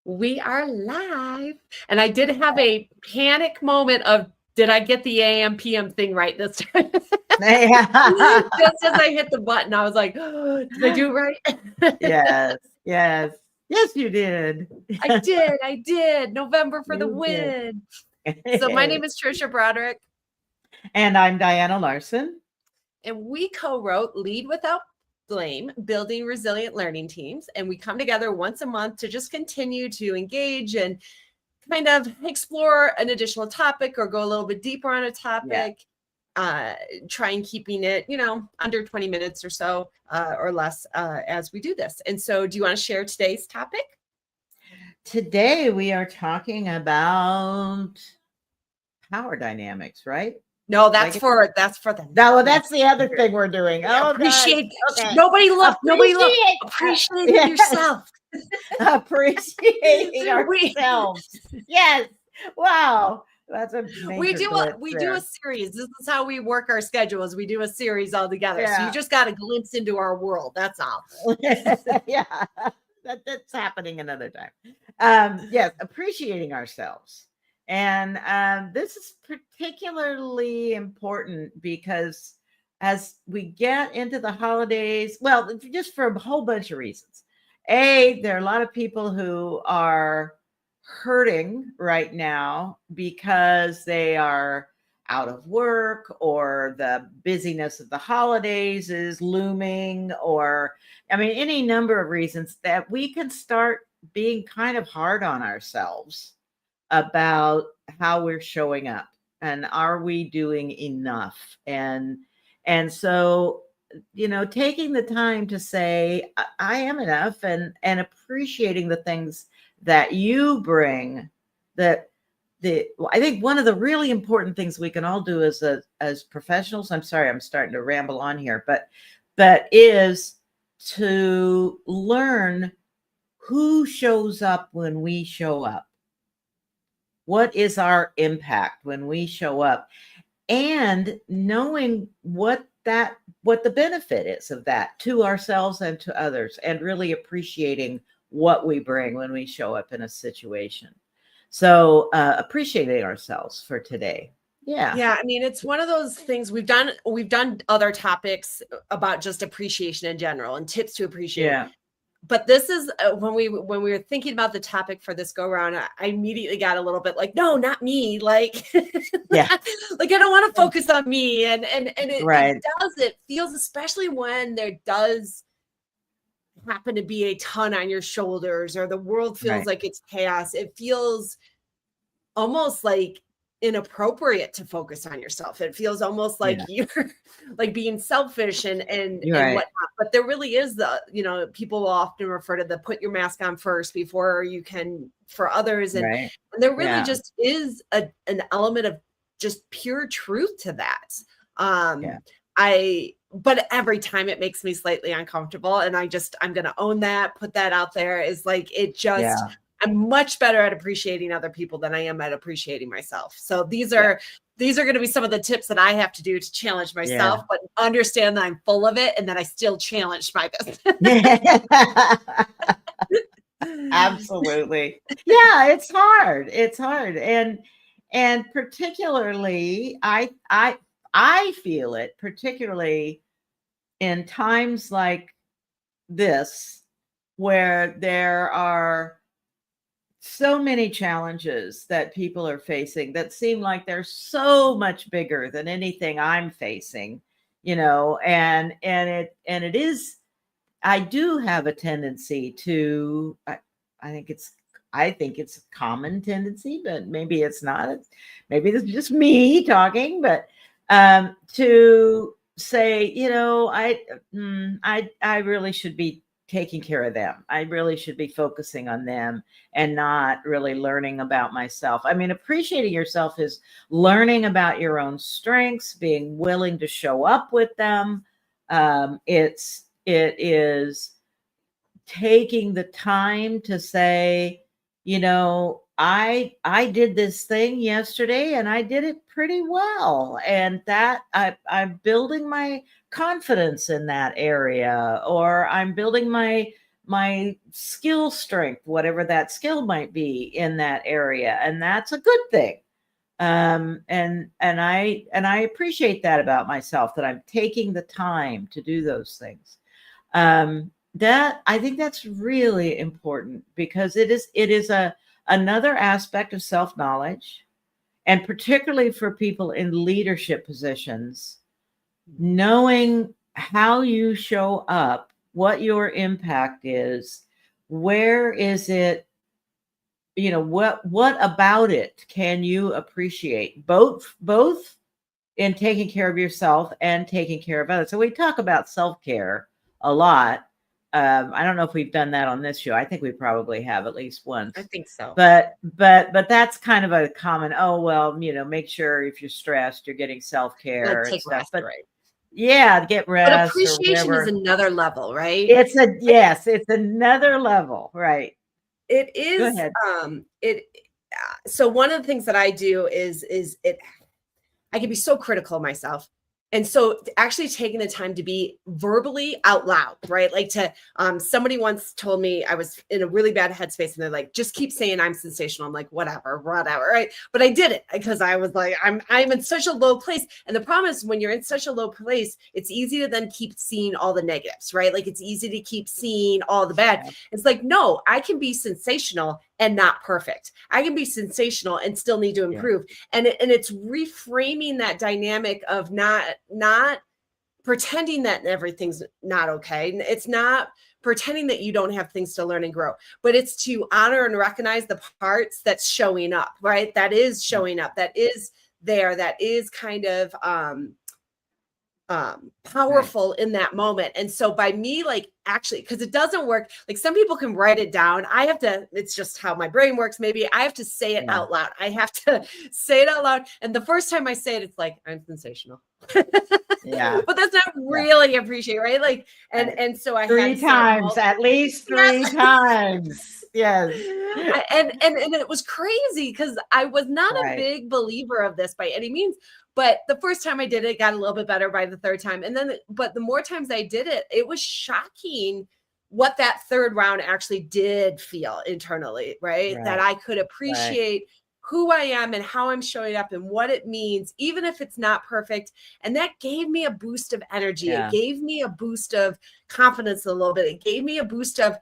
We are live. And I did have a panic moment of, did I get the AM PM thing right this time? Just as I hit the button, I was like, oh, did I do it right? Yes, you did. I did. November for the You did. win. So my name is Tricia Broderick. And I'm Diana Larsen. And we co-wrote Lead Without Blame, Building Resilient Learning Teams. And we come together once a month to just continue to engage and kind of explore an additional topic or go a little bit deeper on a topic. Try and keeping it, under 20 minutes or so or less as we do this. And so do you want to share today's topic? Today we are talking about power dynamics, right? No, that's for the. No, that's the other thing we're doing. Appreciate. Okay. Nobody look. Appreciate yourself. Appreciating ourselves. Yes. Wow. That's a we do a series. This is how we work our schedules. We do a series all together. Yeah. So you just got a glimpse into our world. That's all. Yeah. That's happening another time. Yes, appreciating ourselves. And this is particularly important because as we get into the holidays, well, just for a whole bunch of reasons. There are a lot of people who are hurting right now because they are out of work or the busyness of the holidays is looming, or any number of reasons that we can start being kind of hard on ourselves about how we're showing up and are we doing enough, and so taking the time to say I am enough and appreciating the things that you bring. I think one of the really important things we can all do as professionals, I'm sorry I'm starting to ramble on here, but is to learn who shows up when we show up. What is our impact when we show up, and knowing what the benefit is of that to ourselves and to others, and really appreciating what we bring when we show up in a situation. So appreciating ourselves for today. Yeah. It's one of those things we've done other topics about just appreciation in general and tips to appreciate. Yeah. But this is when we were thinking about the topic for this go round, I immediately got a little bit like, no, not me. Like, yeah, like I don't want to focus on me. And it, right. it feels, especially when there does happen to be a ton on your shoulders or the world feels like it's chaos. It feels almost like inappropriate to focus on yourself. It feels almost like you're like being selfish and whatnot. But there really is people will often refer to the put your mask on first before you can for others. And there really just is an element of just pure truth to that. But every time it makes me slightly uncomfortable, and I'm going to own that, put that out there, is like, it just, I'm much better at appreciating other people than I am at appreciating myself. So these are going to be some of the tips that I have to do to challenge myself, but understand that I'm full of it and that I still challenge my business. Absolutely. Yeah, it's hard. It's hard. And particularly, I feel it particularly in times like this, where there are so many challenges that people are facing that seem like they're so much bigger than anything I'm facing, and it is, I do have a tendency to, I think it's a common tendency, but maybe it's not. Maybe it's just me talking, but to say, I really should be taking care of them. I really should be focusing on them and not really learning about myself. Appreciating yourself is learning about your own strengths, being willing to show up with them. It is taking the time to say, I did this thing yesterday and I did it pretty well. And that I'm building my confidence in that area, or I'm building my my skill strength, whatever that skill might be in that area, and that's a good thing. And I appreciate that about myself, that I'm taking the time to do those things. That I think that's really important, because it is another aspect of self-knowledge, and particularly for people in leadership positions, knowing how you show up, what your impact is, where is it, what about it can you appreciate, both in taking care of yourself and taking care of others. So we talk about self-care a lot. I don't know if we've done that on this show. I think we probably have at least once. I think so. But that's kind of a common, oh, well, make sure if you're stressed, you're getting self-care and stuff. Rest, but right. Yeah, get rest. But appreciation is another level, right? It's another level, right? It is. Go ahead. So one of the things that I do is I can be so critical of myself. And so actually taking the time to be verbally out loud, right? Like somebody once told me I was in a really bad headspace, and they're like, just keep saying I'm sensational. I'm like, whatever, right? But I did it because I was like, I'm in such a low place. And the problem is, when you're in such a low place, it's easy to then keep seeing all the negatives, right? Like it's easy to keep seeing all the bad. It's like, no, I can be sensational and not perfect. I can be sensational and still need to improve. Yeah. And it's reframing that dynamic of not pretending that everything's not okay. It's not pretending that you don't have things to learn and grow, but it's to honor and recognize the parts that's showing up, right? That is showing up, that is there, that is kind of powerful in that moment. And so by me, like, actually, because it doesn't work, like some people can write it down. I have to, it's just how my brain works. Maybe I have to say it out loud. I have to say it out loud. And the first time I say it, it's like, I'm sensational. But that's not really appreciate, right? Like, and so I three times, at least three times. Yes. And it was crazy, because I was not a big believer of this by any means. But the first time I did it, got a little bit better by the third time. And then, but the more times I did it, it was shocking what that third round actually did feel internally, right? That I could appreciate who I am and how I'm showing up and what it means, even if it's not perfect. And that gave me a boost of energy. It gave me a boost of confidence a little bit. It gave me a boost of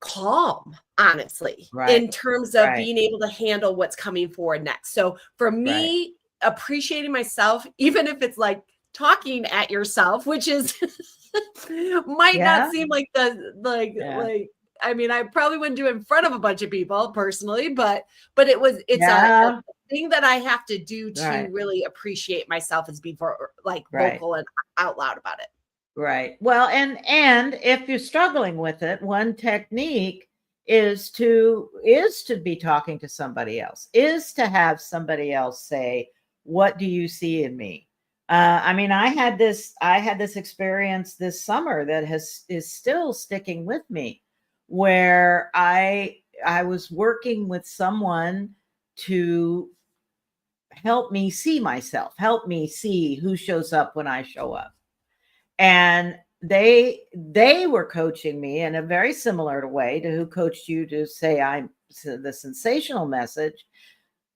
calm, honestly, in terms of being able to handle what's coming forward next. So for me, appreciating myself, even if it's like talking at yourself, which is might not seem like I mean, I probably wouldn't do it in front of a bunch of people personally, but it's a thing that I have to do to really appreciate myself, is be vocal and out loud about it. Right. Well, and if you're struggling with it, one technique is to be talking to somebody else, is to have somebody else say, what do you see in me? I mean, I had this experience this summer that is still sticking with me, where I was working with someone to help me see myself, help me see who shows up when I show up. And they were coaching me in a very similar way to who coached you to say I'm the sensational message,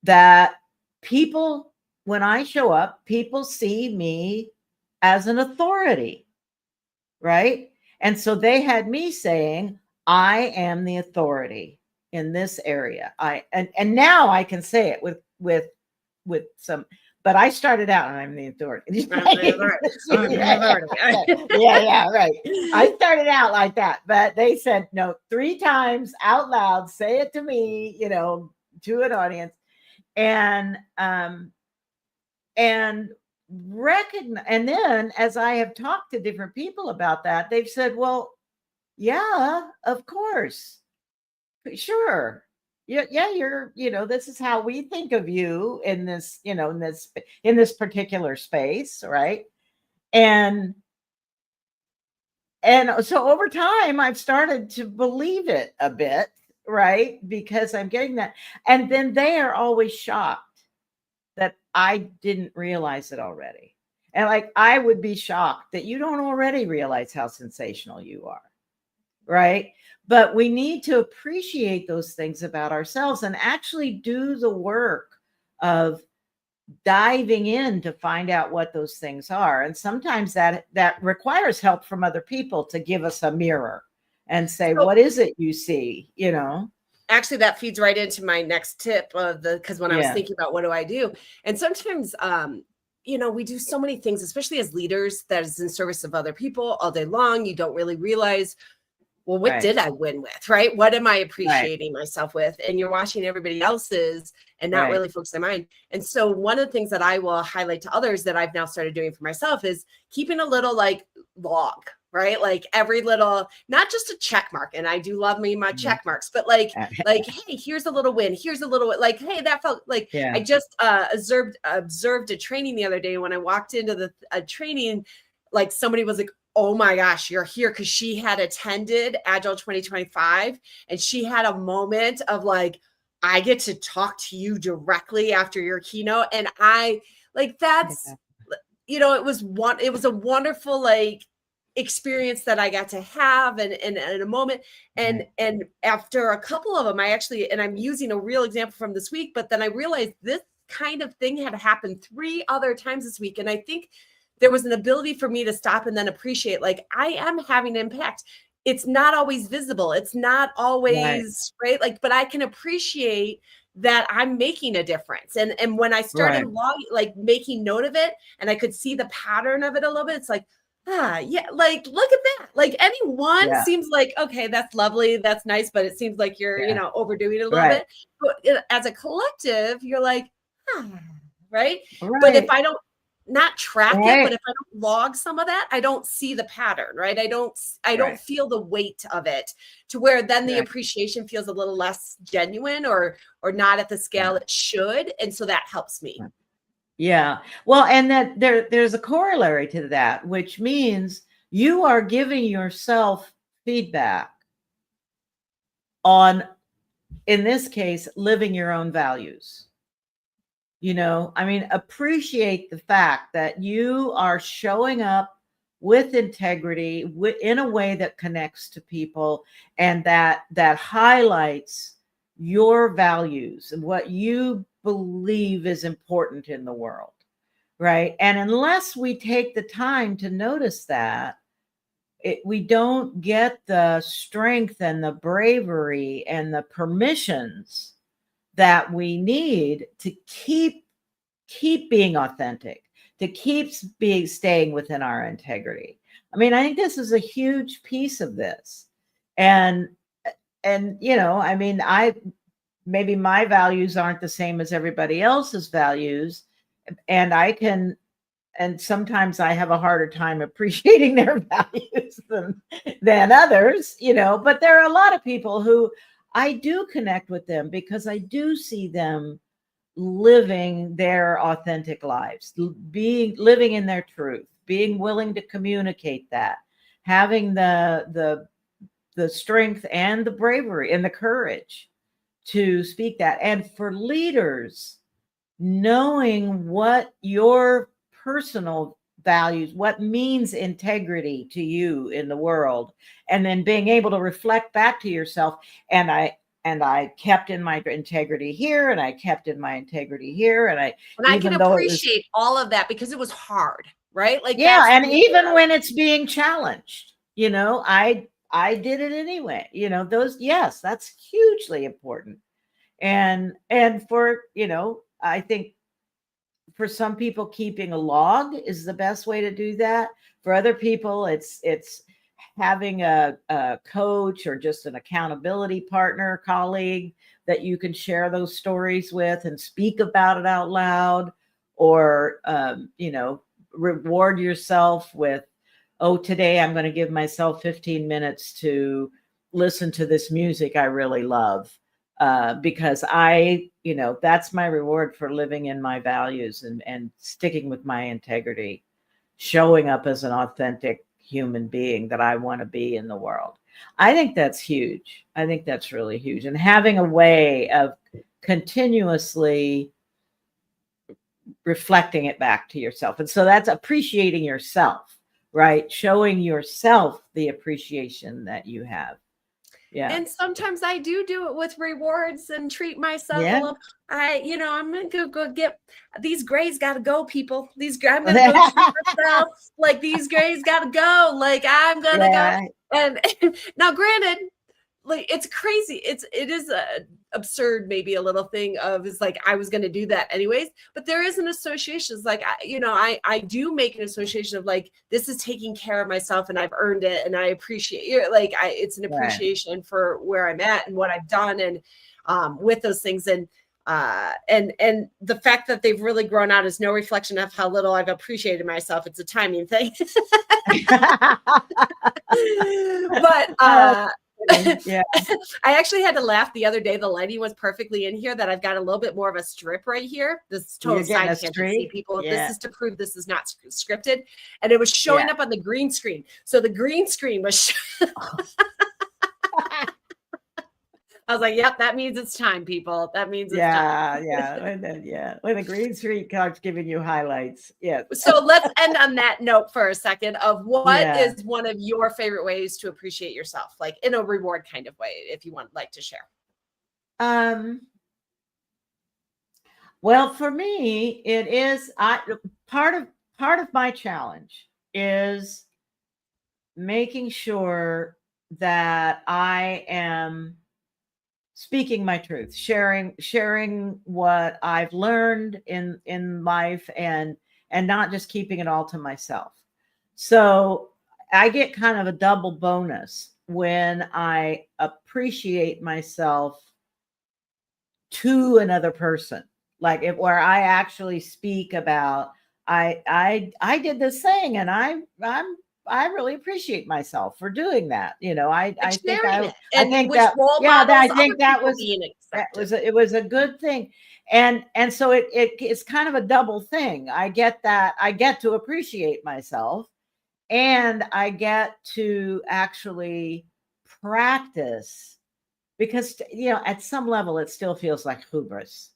that people, when I show up, people see me as an authority, right? And so they had me saying, I am the authority in this area. And now I can say it with some. But I started out, and I'm the authority. Yeah, right. I started out like that, but they said, no, 3 times out loud, say it to me, to an audience, and recognize. And then, as I have talked to different people about that, they've said, well, yeah, of course, sure. Yeah, you're, this is how we think of you in this, in this particular space, right? And so over time, I've started to believe it a bit, right? Because I'm getting that. And then they are always shocked that I didn't realize it already. And like, I would be shocked that you don't already realize how sensational you are. right? But we need to appreciate those things about ourselves and actually do the work of diving in to find out what those things are. And sometimes that requires help from other people to give us a mirror and say, So, what is it you see? You know? actually, that feeds right into my next tip of because when I was thinking about what do I do, and sometimes, you know, we do so many things, especially as leaders, that is in service of other people all day long. You don't really realize, well, what did I win with, right? What am I appreciating myself with? And you're watching everybody else's and not really focusing on mine. And so one of the things that I will highlight to others that I've now started doing for myself is keeping a little like log, right? Like every little, not just a check mark. And I do love me my check marks, but like, hey, here's a little win. Here's a little, like, hey, that felt like I just observed a training the other day. When I walked into the training, like somebody was like, oh my gosh, you're here, because she had attended Agile 2025 and she had a moment of like, I get to talk to you directly after your keynote. And I like, that's, you know, it was a wonderful like experience that I got to have and in a moment. And after a couple of them, and I'm using a real example from this week, but then I realized this kind of thing had happened 3 other times this week. And I think there was an ability for me to stop and then appreciate, like, I am having an impact. It's not always visible. It's not always right. Like, but I can appreciate that I'm making a difference. And when I started like making note of it and I could see the pattern of it a little bit, it's like, yeah, like, look at that. Like any one seems like, okay, that's lovely. That's nice. But it seems like you're, you know, overdoing it a little bit. But as a collective, you're like, right. But if I don't, not track it, but if I don't log some of that, I don't see the pattern, right? I don't feel the weight of it, to where then the appreciation feels a little less genuine or not at the scale it should. And so that helps me. Yeah. Well, and that there's a corollary to that, which means you are giving yourself feedback on, in this case, living your own values. You know, I mean, appreciate the fact that you are showing up with integrity, in a way that connects to people and that highlights your values and what you believe is important in the world, right? And unless we take the time to notice that, we don't get the strength and the bravery and the permissions that we need to keep being authentic, to keep staying within our integrity. I mean, I think this is a huge piece of this. And you know, I mean, maybe my values aren't the same as everybody else's values, and sometimes I have a harder time appreciating their values than others, you know, but there are a lot of people who I do connect with them because I do see them living their authentic lives, living in their truth, being willing to communicate that, having the strength and the bravery and the courage to speak that. And for leaders, knowing what your personal values, what means integrity to you in the world, and then being able to reflect back to yourself. And I kept in my integrity here, and I kept in my integrity here, and I can appreciate all of that because it was hard, right? Like, and even when it's being challenged, you know, I did it anyway. You know, that's hugely important. And for, you know, I think for some people, keeping a log is the best way to do that. For other people, it's having a coach or just an accountability partner, colleague that you can share those stories with and speak about it out loud, or, you know, reward yourself with, oh, today I'm going to give myself 15 minutes to listen to this music I really love. Because you know, that's my reward for living in my values and sticking with my integrity, showing up as an authentic human being that I want to be in the world. I think that's huge. I think that's really huge. And having a way of continuously reflecting it back to yourself. And so that's appreciating yourself, right? Showing yourself the appreciation that you have. Yeah. And sometimes I do it with rewards and treat myself a Yeah. little. I'm gonna go get these grays. Got to go, people. I'm gonna go treat myself. Like these grays got to go. Like I'm gonna go. Yeah. And now, granted, like it's crazy. It is a absurd, maybe a little thing of is like I was going to do that anyways, but there is an association. It's like I do make an association of like this is taking care of myself and I've earned it and I appreciate it. Like it's an appreciation for where I'm at and what I've done and with those things and the fact that they've really grown out is no reflection of how little I've appreciated myself. It's a timing thing. But yeah. I actually had to laugh the other day. The lighting was perfectly in here that I've got a little bit more of a strip right here. This is total side tangent. See, people, this is to prove this is not scripted. And it was showing up on the green screen. So the green screen was I was like, yep, that means it's time, people. That means it's time. When the green screen starts giving you highlights. Yes. So let's end on that note for a second of what is one of your favorite ways to appreciate yourself, like in a reward kind of way, if you want like to share. Well, for me, it is part of my challenge is making sure that I am speaking my truth, sharing what I've learned in life and not just keeping it all to myself. So I get kind of a double bonus when I appreciate myself to another person. Like where I actually speak about, I did this thing and I really appreciate myself for doing that. I think it was a good thing. And so it's kind of a double thing. I get to appreciate myself and I get to actually practice because, at some level it still feels like hubris.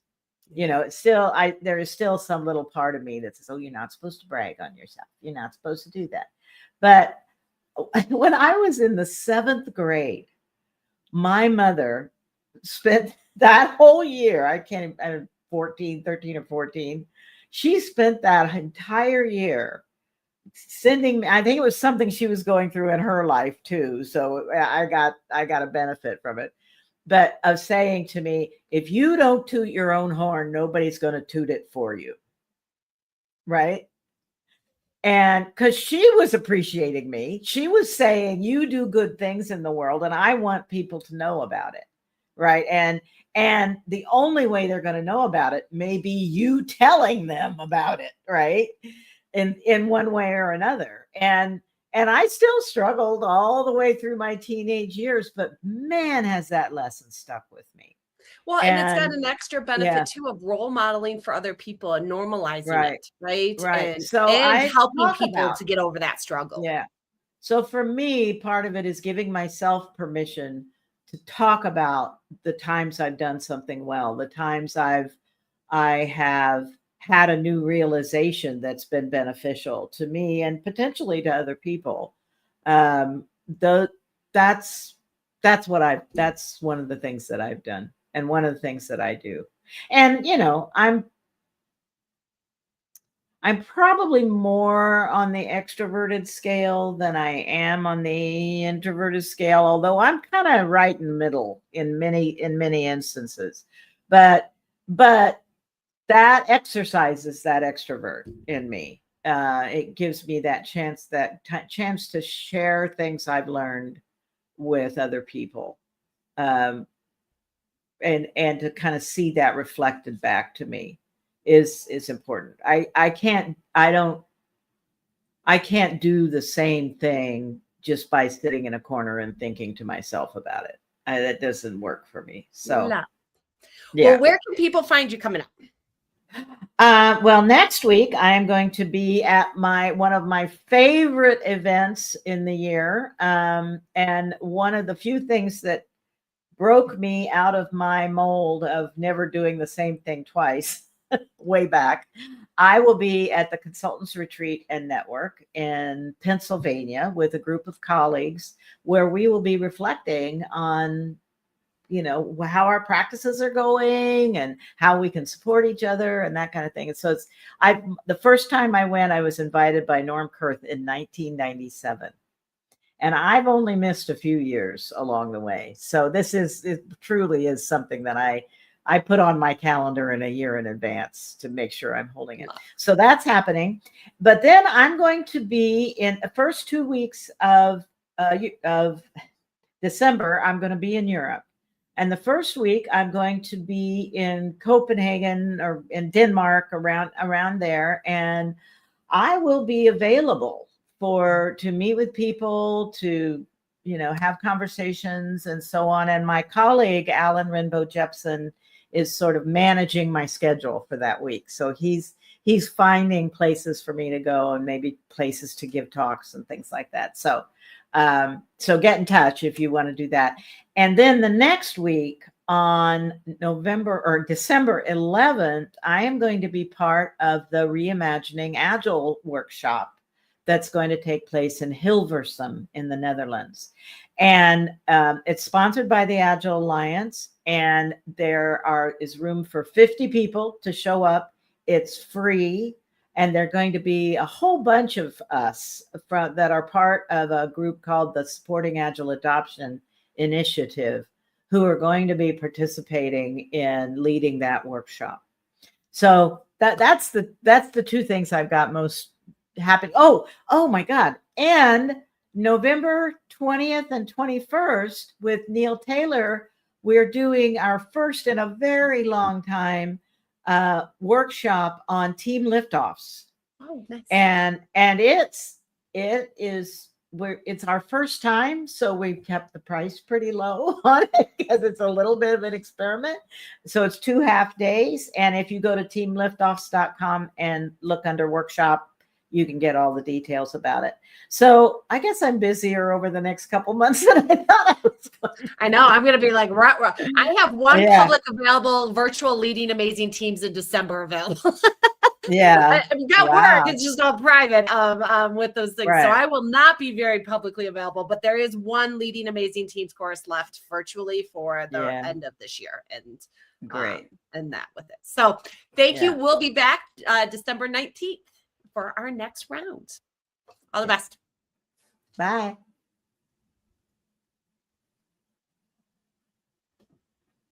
It's still, there is still some little part of me that says, oh, you're not supposed to brag on yourself. You're not supposed to do that. But when I was in the 7th grade, my mother spent that whole year, I 13 or 14. She spent that entire year sending me, I think it was something she was going through in her life too. So I got a benefit from it. But of saying to me, if you don't toot your own horn, nobody's going to toot it for you. Right. And because she was appreciating me, she was saying, you do good things in the world and I want people to know about it. Right. And the only way they're going to know about it may be you telling them about it. Right. In one way or another. And I still struggled all the way through my teenage years, but man, has that lesson stuck with me. Well, and it's got an extra benefit too of role modeling for other people and normalizing it, right? Right. And helping people to get over that struggle. Yeah. So for me, part of it is giving myself permission to talk about the times I've done something well, the times I have had a new realization that's been beneficial to me and potentially to other people. That's one of the things that I've done and one of the things that I do. And, I'm probably more on the extroverted scale than I am on the introverted scale, although I'm kind of right in the middle in many instances, but that exercises that extrovert in me. It gives me that chance to share things I've learned with other people, and to kind of see that reflected back to me is important. I can't do the same thing just by sitting in a corner and thinking to myself about it. That doesn't work for me. So, Well, where can people find you coming up? Well, next week I am going to be at one of my favorite events in the year. And one of the few things that broke me out of my mold of never doing the same thing twice way back. I will be at the Consultants Retreat and Network in Pennsylvania with a group of colleagues where we will be reflecting on, how our practices are going and how we can support each other and that kind of thing. And so the first time I went, I was invited by Norm Kurth in 1997. And I've only missed a few years along the way. So it truly is something that I put on my calendar in a year in advance to make sure I'm holding it. So that's happening. But then I'm going to be in the first 2 weeks of December, I'm going to be in Europe. And the first week I'm going to be in Copenhagen or in Denmark around there. And I will be available to meet with people, to, have conversations and so on. And my colleague, Alan Rinbo Jepson, is sort of managing my schedule for that week. So he's finding places for me to go and maybe places to give talks and things like that. So get in touch if you want to do that. And then the next week on December 11th, I am going to be part of the Reimagining Agile workshop that's going to take place in Hilversum in the Netherlands. And it's sponsored by the Agile Alliance, and there is room for 50 people to show up. It's free. And there are going to be a whole bunch of us that are part of a group called the Supporting Agile Adoption Initiative, who are going to be participating in leading that workshop. So that's the two things I've got most happening. Oh my God. And November 20th and 21st with Neil Taylor, we're doing our first in a very long time workshop on team liftoffs. Oh, nice. And it's our first time, so we've kept the price pretty low on it because it's a little bit of an experiment. So it's 2 half days, and if you go to teamliftoffs.com and look under workshop, you can get all the details about it. So I guess I'm busier over the next couple months than I thought I was going to. I know. I'm going to be like, I have one public available virtual leading amazing teams in December available. Yeah. That work. It's just all private with those things. Right. So I will not be very publicly available, but there is one leading amazing teams course left virtually for the end of this year. And great. And that with it. So thank you. We'll be back December 19th for our next round. All the best. Bye.